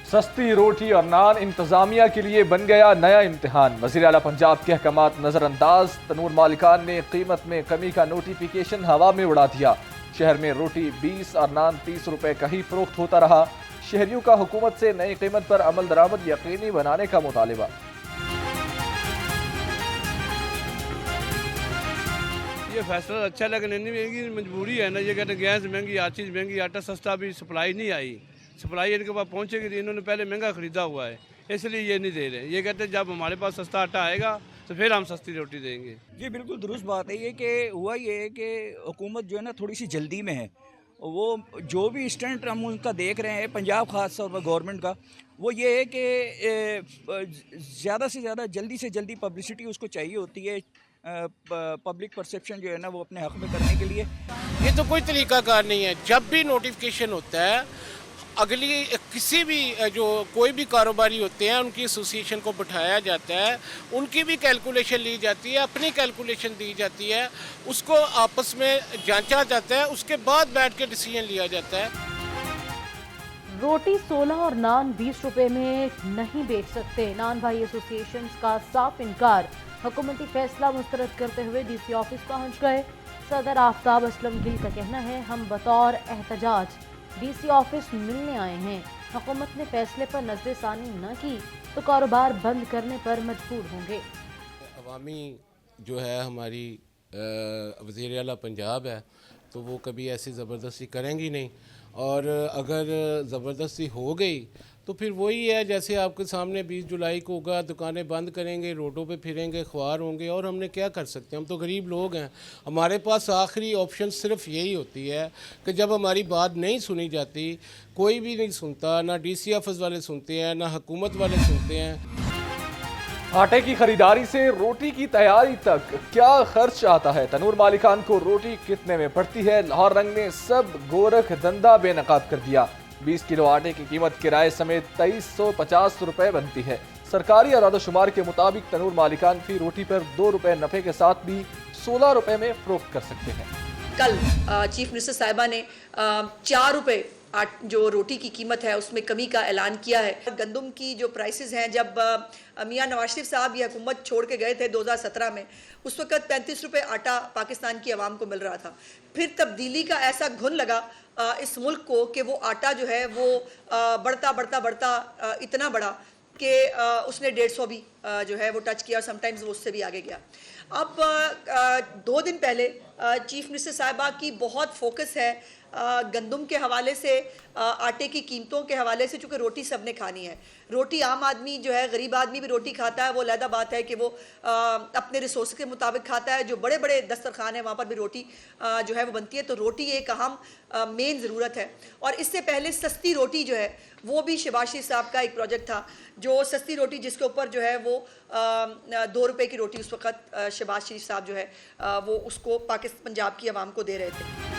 सस्ती रोटी और नान इंतजामिया के लिए बन गया नया इम्तिहान। वज़ीर आला पंजाब के अहकामात नज़रअंदाज, तनूर मालिकान ने कीमत में कमी का नोटिफिकेशन हवा में उड़ा दिया। शहर में रोटी 20 और नान 30 रुपए का ही फरोख्त होता रहा। शहरियों का हुकूमत से नई कीमत पर अमल दरामद यकीनी बनाने का मुतालिबा। ये फैसला अच्छा लगा, नहीं मजबूरी है ना। ये कहते गैस महंगी, हर चीज़ महंगी, आटा सस्ता, भी सप्लाई नहीं आई। सप्लाई इनके पास पहुँचेगी, इन्होंने पहले महंगा ख़रीदा हुआ है, इसलिए ये नहीं दे रहे। ये कहते हैं जब हमारे पास सस्ता आटा आएगा तो फिर हम सस्ती रोटी देंगे। जी बिल्कुल दुरुस्त बात है ये कि हुआ ये है कि हुकूमत जो है ना थोड़ी सी जल्दी में है। वो जो भी स्टंट हम उनका देख रहे हैं पंजाब खास तौर पर गवर्नमेंट का, वो ये है कि ज़्यादा से ज़्यादा जल्दी से जल्दी पब्लिसिटी उसको चाहिए होती है, पब्लिक परसेप्शन जो है ना वो अपने हक़ में करने के लिए। ये तो कोई तरीक़ाकार नहीं है। जब भी नोटिफिकेशन होता है, अगली किसी भी जो कोई भी कारोबारी होते हैं उनकी एसोसिएशन को बिठाया जाता है, उनकी भी कैलकुलेशन ली जाती है, अपनी कैलकुलेशन दी जाती है, उसको आपस में जांचा जाता है, उसके बाद बैठ के डिसीजन लिया जाता है। रोटी 16 और नान 20 रुपए में नहीं बेच सकते। नान भाई एसोसिएशन का साफ इनकार। हुकूमती फैसला मुस्तरद करते हुए डीसी ऑफिस पहुंच गए। सदर आफ्ताब असलम गिल का कहना है, हम बतौर एहतजाज डीसी ऑफिस मिलने आए हैं। हुकूमत ने फैसले पर नज़रसानी न की तो कारोबार बंद करने पर मजबूर होंगे। अवामी जो है हमारी वज़ीर आला पंजाब है, तो वो कभी ऐसी ज़बरदस्ती करेंगी नहीं, और अगर ज़बरदस्ती हो गई तो फिर वही है जैसे आपके सामने 20 जुलाई को होगा, दुकानें बंद करेंगे, रोडों पे फिरेंगे, ख्वार होंगे, और हमने क्या कर सकते हैं। हम तो गरीब लोग हैं, हमारे पास आखिरी ऑप्शन सिर्फ यही होती है कि जब हमारी बात नहीं सुनी जाती, कोई भी नहीं सुनता, ना डीसी ऑफिस वाले सुनते हैं, ना हुकूमत वाले सुनते हैं। आटे की खरीदारी से रोटी की तैयारी तक क्या खर्च आता है, तनूर मालिकान को रोटी कितने में पड़ती है। लाहौर रंग ने सब गोरख धंधा बेनकाब कर दिया। 20 किलो आटे की कीमत किराए समेत 2350 रुपए बनती है। सरकारी अदाद-ओ-शुमार के मुताबिक तनूर मालिकान फी रोटी पर 2 रुपए नफे के साथ भी 16 रुपए में फरोख्त कर सकते हैं। कल चीफ मिनिस्टर साहिबा ने 4 रुपए जो रोटी की कीमत है उसमें कमी का ऐलान किया है। गंदम की जो प्राइसेस हैं, जब मियां नवाज शरीफ साहब ये हुकूमत छोड़ के गए थे 2017 में, उस वक्त 35 रुपए आटा पाकिस्तान की आवाम को मिल रहा था। फिर तब्दीली का ऐसा घुन लगा इस मुल्क को कि वो आटा जो है वो बढ़ता इतना बढ़ा कि उसने 150 भी जो है वो टच किया, और समटाइम्स वो उससे भी आगे गया। अब 2 दिन पहले चीफ मिनिस्टर साहिबा की बहुत फोकस है गंदम के हवाले से, आटे की कीमतों के हवाले से, चूँकि रोटी सब ने खानी है। रोटी आम आदमी जो है, गरीब आदमी भी रोटी खाता है, वो अलहदा बात है कि वो अपने रिसोर्स के मुताबिक खाता है। जो बड़े बड़े दस्तरखान है वहाँ पर भी रोटी जो है वो बनती है। तो रोटी एक अहम मेन ज़रूरत है। और इससे पहले सस्ती रोटी जो है वो भी शहबाज शरीफ साहब का एक प्रोजेक्ट था, जो सस्ती रोटी जिसके ऊपर जो है वो 2 रुपए की रोटी उस वक्त शहबाज शरीफ साहब जो है वो उसको पाकिस्तान पंजाब की आवाम को दे रहे थे।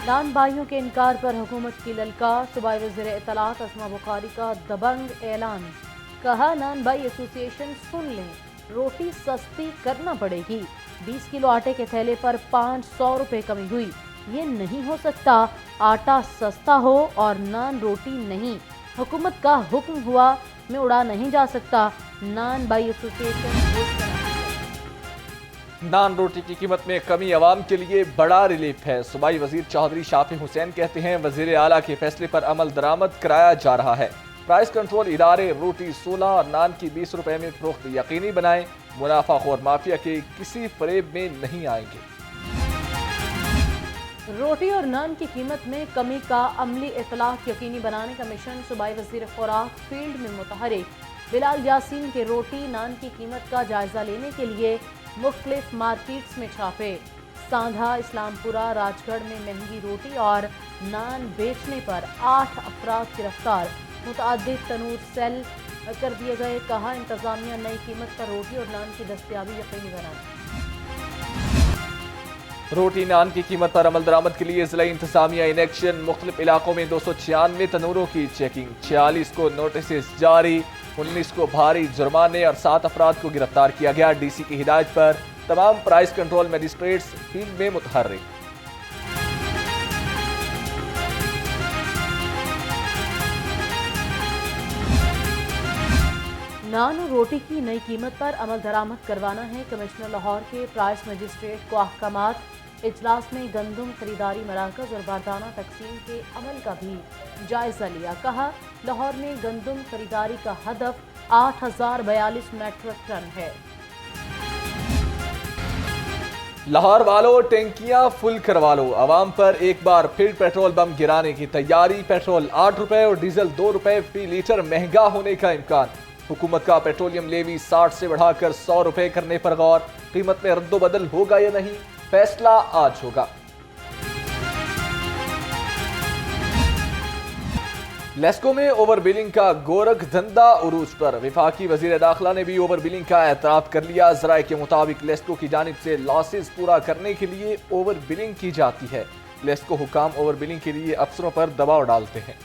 नान भाइयों के इनकार पर हुकूमत की ललकार। सूबाई वज़ीर इत्तलात अस्मा बुखारी का दबंग ऐलान। कहा, नान भाई एसोसिएशन सुन लें, रोटी सस्ती करना पड़ेगी। 20 किलो आटे के थैले पर 500 रुपए कमी हुई। ये नहीं हो सकता, आटा सस्ता हो और नान रोटी नहीं। हुकूमत का हुक्म हुआ में उड़ा नहीं जा सकता। नान भाई एसोसिएशन नान रोटी की कीमत में कमी अवाम के लिए बड़ा रिलीफ है। सूबाई वजीर चौधरी शाफी हुसैन कहते हैं, वजीर आला के फैसले पर अमल दरामद कराया जा रहा है। प्राइस कंट्रोल इदारे रोटी 16 और नान की 20 रुपए में फरोख्त यकीनी बनाएं। मुनाफाखोर माफिया के किसी फरेब में नहीं आएंगे। रोटी और नान की कीमत में कमी का अमली इतलाक यकीनी बनाने का मिशन। सूबाई वजीर खुराक फील्ड में मुतहरिक। बिलाल यासीन के रोटी नान की कीमत का जायजा लेने के लिए मुख्तलिफ मार्केट्स में छापे। सांधा, इस्लामपुरा, राजगढ़ में महंगी रोटी और नान बेचने पर 8 अफराद गिरफ्तार। मुतअद्दिद तनूर सेल कर दिए गए। कहा, इंतजामिया नई कीमत पर रोटी और नान की दस्तयाबी यकीनी बनाए। रोटी नान की कीमत पर अमल दरामद के लिए जिला इंतजामिया इन एक्शन। मुख्तलिफ इलाकों में 296 तनूरों की चेकिंग। 46 को नोटिस जारी, 19 को भारी जुर्माने और 7 अफराद को गिरफ्तार किया गया। डीसी की हिदायत पर तमाम प्राइस कंट्रोल मजिस्ट्रेट्स फील्ड में मुतहर्रिक। نان اور روٹی کی نئی قیمت پر عمل درآمد کروانا ہے۔ کمشنر لاہور کے پرائس مجسٹریٹ کو احکامات۔ اجلاس میں گندم خریداری مراکز اور بردانہ تقسیم کے عمل کا بھی جائزہ لیا۔ کہا لاہور میں گندم خریداری کا ہدف 8042 میٹرک ٹن ہے۔ لاہور والو ٹینکیاں فل کروا لو، عوام پر ایک بار پھر پیٹرول بم گرانے کی تیاری۔ پیٹرول 8 روپے اور ڈیزل 2 روپے فی لیٹر مہنگا ہونے کا امکان۔ حکومت کا پیٹرولیم لیوی 60 سے بڑھا کر 100 روپے کرنے پر غور۔ قیمت میں رد و بدل ہوگا یا نہیں، فیصلہ آج ہوگا۔ لیسکو میں اوور بلنگ کا گورکھ دھندا عروج پر۔ وفاقی وزیر داخلہ نے بھی اوور بلنگ کا اعتراف کر لیا۔ ذرائع کے مطابق لیسکو کی جانب سے لاسز پورا کرنے کے لیے اوور بلنگ کی جاتی ہے۔ لیسکو حکام اوور بلنگ کے لیے افسروں پر دباؤ ڈالتے ہیں۔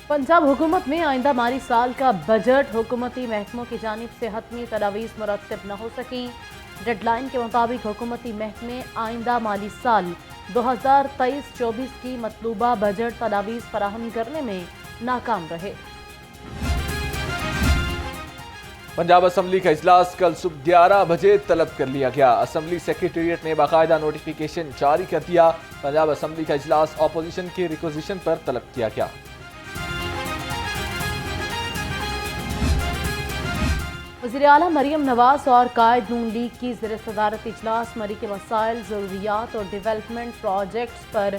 پنجاب حکومت میں آئندہ مالی سال کا بجٹ حکومتی محکموں کی جانب سے حتمی تجاویز مرتب نہ ہو سکی۔ ڈیڈ لائن کے مطابق حکومتی محکمے آئندہ مالی سال 2023-24 کی مطلوبہ بجٹ تجاویز فراہم کرنے میں ناکام رہے۔ پنجاب اسمبلی کا اجلاس کل صبح 11 بجے طلب کر لیا گیا۔ اسمبلی سیکریٹریٹ نے باقاعدہ نوٹیفیکیشن جاری کر دیا۔ پنجاب اسمبلی کا اجلاس اپوزیشن کی ریکوزیشن پر طلب کیا گیا۔ وزیر اعلیٰ مریم نواز اور قائد نون لیگ کی زیر صدارت اجلاس۔ مری کے مسائل، ضروریات اور ڈیولپمنٹ پروجیکٹس پر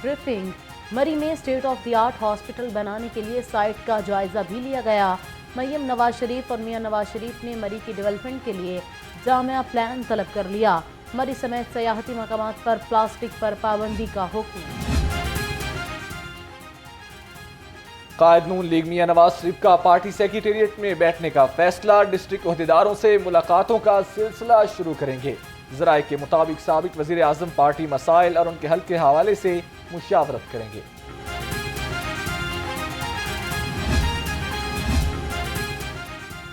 بریفنگ۔ مری میں state of the art hospital بنانے کے لیے سائٹ کا جائزہ بھی لیا گیا۔ مریم نواز شریف اور میاں نواز شریف نے مری کی ڈیولپمنٹ کے لیے جامع پلان طلب کر لیا۔ مری سمیت سیاحتی مقامات پر پلاسٹک پر پابندی کا حکم۔ قائد نون لیگ میاں نواز شریف کا پارٹی سیکریٹریٹ میں بیٹھنے کا فیصلہ۔ ڈسٹرکٹ عہدیداروں سے ملاقاتوں کا سلسلہ شروع کریں گے۔ ذرائع کے مطابق سابق وزیر اعظم پارٹی مسائل اور ان کے حل کے حوالے سے مشاورت کریں گے۔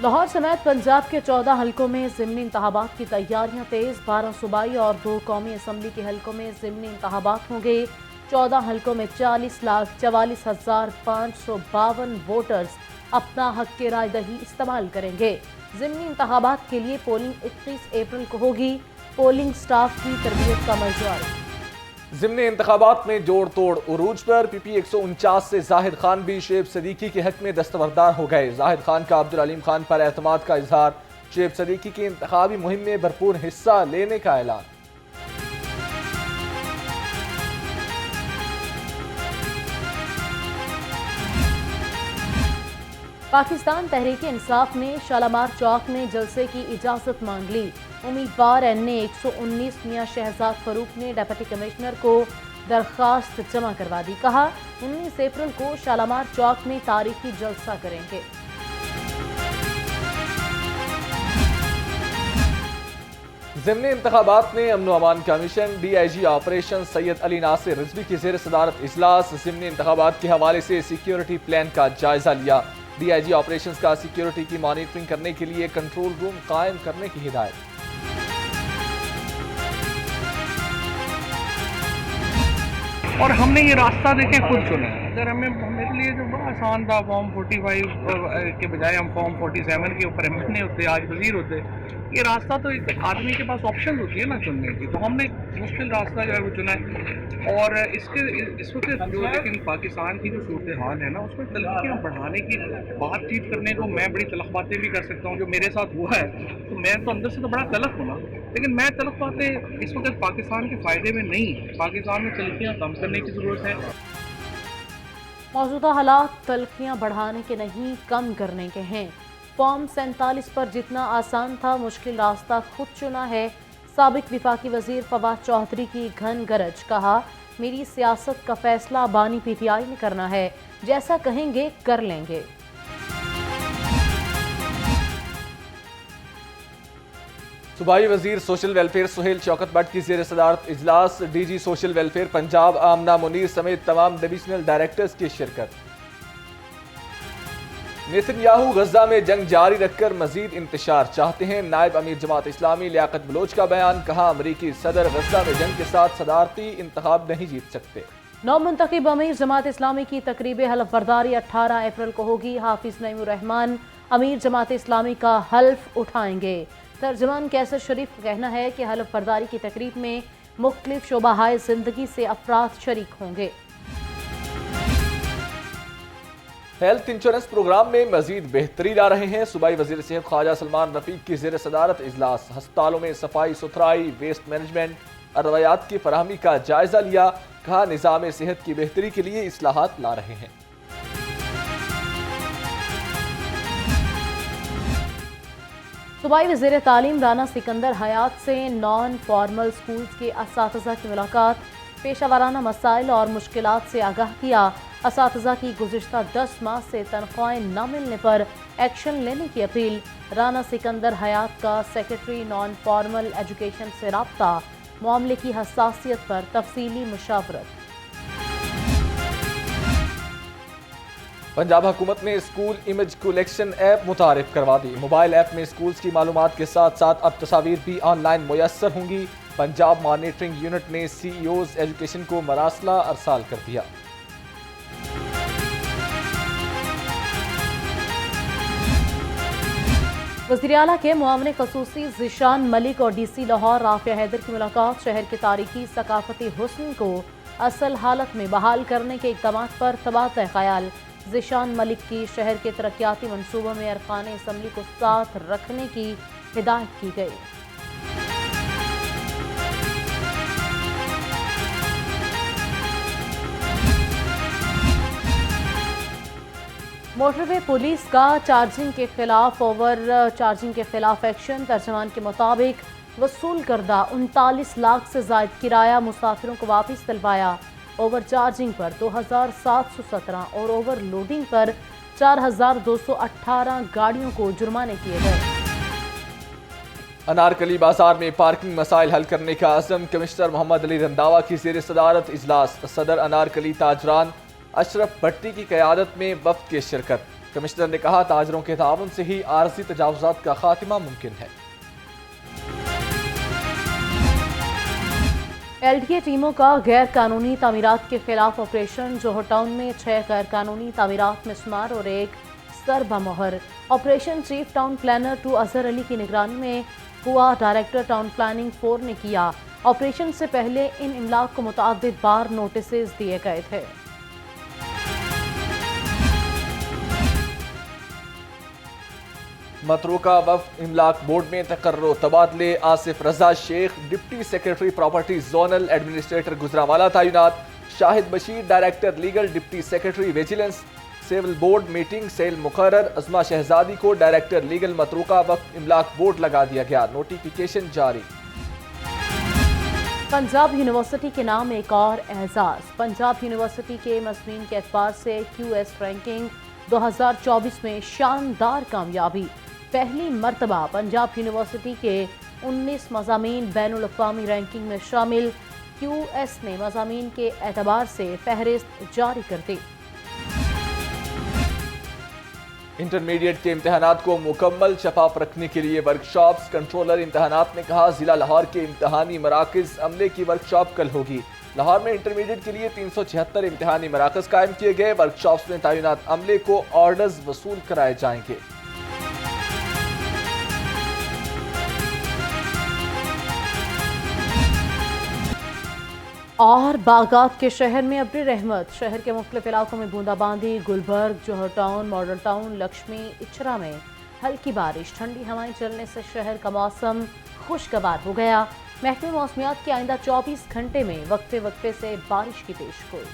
لاہور سمیت پنجاب کے 14 حلقوں میں ضمنی انتخابات کی تیاریاں تیز۔ 12 صوبائی اور 2 قومی اسمبلی کے حلقوں میں ضمنی انتخابات ہوں گے۔ 14 حلقوں میں 40,44,552 ووٹرز اپنا حق رائے دہی استعمال کریں گے۔ ضمنی انتخابات کے لیے پولنگ 21 اپریل کو ہوگی۔ پولنگ سٹاف کی تربیت کا عمل جاری۔ ضمنی انتخابات میں جوڑ توڑ عروج پر۔ پی پی 149 سے زاہد خان بھی شعیب صدیقی کے حق میں دستبردار ہو گئے۔ زاہد خان کا عبدالعلیم خان پر اعتماد کا اظہار۔ شعیب صدیقی کے انتخابی مہم میں بھرپور حصہ لینے کا اعلان۔ پاکستان تحریک انصاف نے شالامار چوک میں جلسے کی اجازت مانگ لی۔ امیدوار این اے 119 میاں شہزاد فاروق نے ڈپٹی کمشنر کو درخواست جمع کروا دی۔ کہا 19 اپریل کو شالامار چوک میں تاریخی جلسہ کریں گے۔ ضمنی انتخابات میں امن و امان commission D I G operation Syed Ali Nasir Rizvi کی زیر صدارت اجلاس۔ ضمنی انتخابات کے حوالے سے سیکیورٹی پلان کا جائزہ لیا۔ ڈی آئی جی آپریشنز کا سیکیورٹی کی مانیٹرنگ کرنے کے لیے کنٹرول روم قائم کرنے کی ہدایت۔ اور ہم نے یہ راستہ دیکھیں خود چنا ہے۔ اگر میرے لیے جو بڑا آسان تھا فارم 45 کے بجائے ہم فارم 47 کے اوپر ایم ہوتے، آج وزیر ہوتے۔ یہ راستہ تو ایک آدمی کے پاس آپشن ہوتی ہے نا چننے کی، تو ہم نے مشکل راستہ جو ہے وہ چنا ہے۔ اور اس وقت جو لیکن پاکستان کی جو صورتحال ہے نا، اس میں تلخیاں بڑھانے کی بات چیت کرنے کو میں بڑی تلخ باتیں بھی کر سکتا ہوں۔ جو میرے ساتھ ہوا ہے تو میں تو اندر سے تو بڑا تلخ ہوں نا، لیکن میں تلخ باتیں اس وقت پاکستان کے فائدے میں نہیں، پاکستان میں تلخیاں کم کرنے کی ضرورت ہے۔ موجودہ حالات تلخیاں بڑھانے کے نہیں، کم کرنے کے ہیں۔ فارم 47 پر جتنا آسان تھا مشکل راستہ خود چنا ہے۔ سابق وفاقی وزیر فواد چودھری کی گھن گرج۔ کہا میری سیاست کا فیصلہ بانی پی ٹی آئی نے کرنا ہے، جیسا کہیں گے کر لیں گے۔ صوبائی وزیر سوشل ویلفیئر سہیل شوکت بٹ کی زیر صدارت اجلاس۔ D G social welfare Punjab Amna Munir سمیت تمام ڈویژنل ڈائریکٹرز کی شرکت۔ नेतन्याहू गजा में जंग जारी रखकर मजीद इंतशार चाहते हैं। नायब अमीर जमात इस्लामी लियाकत बलोच का बयान, कहा अमरीकी सदर गजा में जंग के साथ सदारती इंतखाब नहीं जीत सकते। नौ मुंतखब अमीर जमात इस्लामी की तकरीब हल्फ बर्दारी 18 अप्रैल को होगी। हाफिज नईमुर रहमान अमीर जमात इस्लामी का हल्फ उठाएंगे। तर्जमान कैसर शरीफ का कहना है कि हल्फ बर्दारी की तकरीब में मुख्तलिफ शोबाहाए जिंदगी से अफराद शरीक होंगे। हेल्थ इंश्योरेंस प्रोग्राम में मजीद बेहतरी ला रहे हैं। सूबाई वजीर सेहत ख्वाजा सलमान रफीक की ज़ेर सदारत इजलास, हस्पतालों में सफाई सुथराई, वेस्ट मैनेजमेंट, अरवयात की फराहमी का जायजा लिया। कहा निज़ाम सेहत की बेहतरी के लिए इस्लाहात ला रहे हैं। सूबाई वज़ीर तालीम राना सिकंदर हयात से नॉन फॉर्मल स्कूल्स के असातिज़ा की मुलाकात, पेशा वाराना मसाइल और मुश्किलात से आगाह किया। असातिज़ा की गुज़िश्ता 10 माह से तनख्वाहें न मिलने पर एक्शन लेने की अपील। राना सिकंदर हयात का सेक्रेटरी नॉन फॉर्मल एजुकेशन से राब्ता, मामले की हसासियत पर तफसीली मुशावरत। पंजाब हुकूमत ने स्कूल इमेज कलेक्शन ऐप मुतारिफ करवा दी। मोबाइल ऐप में स्कूल्स की मालूमात के साथ साथ अब तस्वीर भी ऑनलाइन मुयस्सर होंगी। पंजाब मॉनिटरिंग यूनिट ने CEOs एजुकेशन को मरासला अरसाल कर दिया। वज़ीर आला के मुआवने ख़ुसूसी ज़िशान मलिक और DC लाहौर राफिया हैदर की मुलाकात, शहर के तारीखी सकाफती हुस्न को असल हालत में बहाल करने के इक़दाम पर तबादला ख़याल। ज़िशान मलिक की शहर के तरक्याती मनसूबों में अरकान असम्बली को साथ रखने की हिदायत की गई। मोटरवे पुलिस का चार्जिंग के खिलाफ ओवर चार्जिंग के खिलाफ एक्शन। तर्जमान के मुताबिक वसूल करदा 39 लाख से जायद किराया मुसाफिरों को वापस दिलवाया। ओवर चार्जिंग पर 2717 और ओवर लोडिंग पर 4218 गाड़ियों को जुर्माने किए गए। अनारकली बाजार में पार्किंग मसाइल हल करने का अज़म, कमिश्नर मोहम्मद अली रंधावा की ज़ेर सदारत इजलास। सदर अनारकली ताजरान अशरफ भट्टी की क़यादत में वफ़द की शिरकत। कमिश्नर ने कहा ताजरों के ताउन से ही आरज़ी तजावुज़ात का खात्मा मुमकिन है। LDA टीमों का गैर कानूनी तामीरात के खिलाफ ऑपरेशन। जोहर टाउन में 6 गैर कानूनी तामीरात मिसमार और 1 सर बमोहर। Operation chief town planner 2 Azhar Ali की निगरानी में हुआ। डायरेक्टर टाउन प्लानिंग 4 ने किया। ऑपरेशन से पहले इन इमलाक को मुतअद्दिद बार नोटिस दिए गए थे। मतरूका वफ़द इमलाक बोर्ड में तकर्रो तबादले। Asif Raza Sheikh deputy secretary property zonal administrator Gujranwala तैनात। Shahid Bashir director legal deputy secretary vigilance. Civil board meeting cell मुकर्रर। अज़मा शहजादी को डायरेक्टर लीगल मतरूका वफ़द इमलाक बोर्ड लगा दिया गया। नोटिफिकेशन जारी। पंजाब यूनिवर्सिटी के नाम एक और एजाज़। पंजाब यूनिवर्सिटी के मज़मीन के एतबार से QS रैंकिंग 2024 में शानदार कामयाबी। पहली मर्तबा पंजाब यूनिवर्सिटी के 19 मज़ामीन बैनुल अक़वामी रैंकिंग में शामिल। QS ने मज़ामीन के एतबार से फहरिस्त जारी कर दी। इंटरमीडिएट के इम्तहानात को मुकम्मल शफाफ रखने के लिए वर्कशॉप्स। कंट्रोलर इम्तहानात ने कहा जिला लाहौर के इम्तहानी मराकज़ अमले की वर्कशॉप कल होगी। लाहौर में इंटरमीडिएट के लिए 376 इम्तहानी मराकज़ कायम किए गए। वर्कशॉप्स में तैनात अमले को ऑर्डर्स वसूल कराए जाएंगे। और बागात के शहर में अब्र रहमत। शहर के मुख्तलिफ इलाकों में बूंदाबांदी। Gulberg, Johar town, model town, Lakshmi, Ichhra में हल्की बारिश। ठंडी हवाएं चलने से शहर का मौसम खुशगवार हो गया। महकमे मौसमियात की आइंदा 24 घंटे में वक्फे वक्फे से बारिश की पेशगोई।